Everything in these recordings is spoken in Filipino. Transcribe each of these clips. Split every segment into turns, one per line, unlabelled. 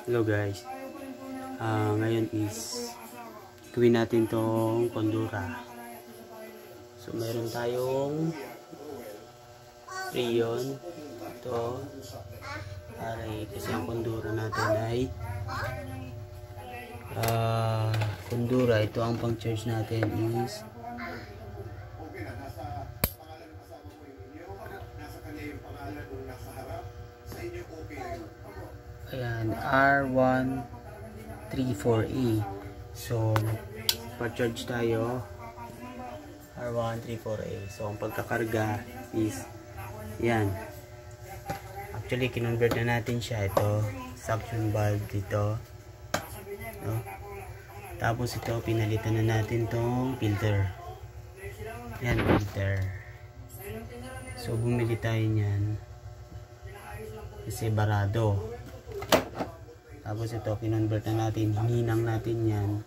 Hello guys, ngayon is gawin natin tong kondura. So meron tayong Freon ito, kasi ang kondura natin ay kondura. Ito ang pang charge natin is ayan, R134A. So pa-charge tayo R134A. So ang pagkakarga is yan. Actually kinonvert na natin siya. Ito suction valve dito, no? Tapos ito pinalitan na natin tong filter. Yan, filter. So bumili tayo niyan kasi barado. Tapos ito kinonvert na natin, hininang natin yan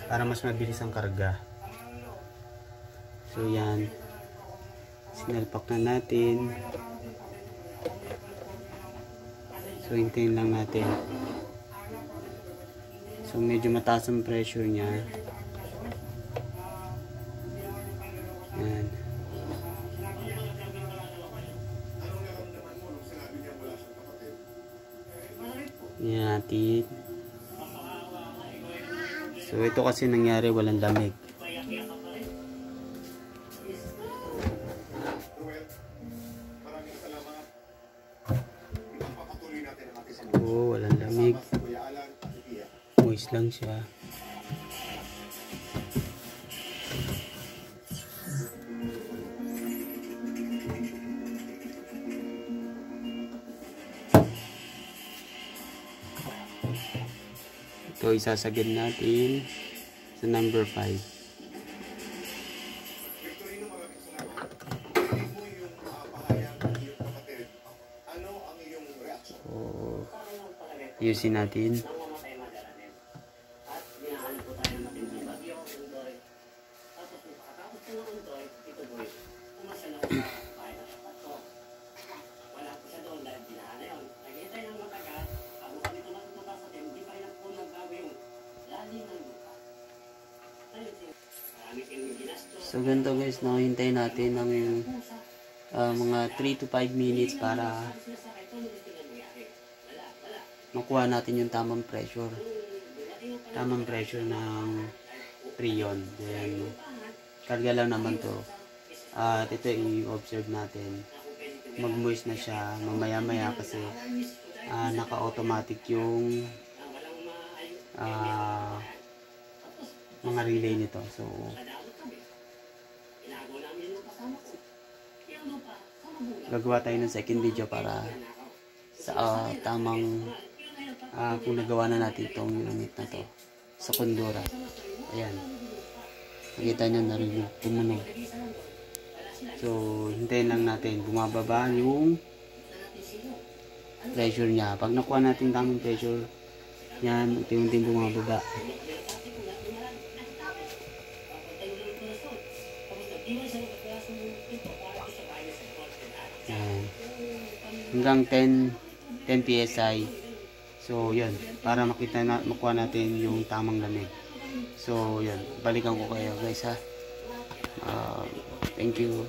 para mas mabilis ang karga. So yan, sinalpak na natin. So hintayin lang natin. So medyo mataas ang pressure niya. Yan. Yan natin. So ito kasi nangyari, walang lamig. So walang lamig. Moist lang siya. Ito isasagad natin sa number 5. So ayusin natin. So ganito guys, no, hintayin natin ng mga 3 to 5 minutes para makuha natin yung tamang pressure ng Freon. Then karga lang naman to. At ito i-observe natin, mag-moist na siya mamaya maya kasi naka-automatic yung mga relay nito. So gagawa tayo ng second video para sa tamang kung nagawa na natin itong unit na to sa kondura. Ayan, nakita nyo na rin tumunog. So hintayin lang natin bumababa yung pressure niya. Pag nakuha natin tamang pressure, yan, unti-unti bumababa. Yan. Hanggang 10 PSI. So yun, para makuha natin yung tamang lamig. So yun, balikan ko kayo guys ha. Thank you.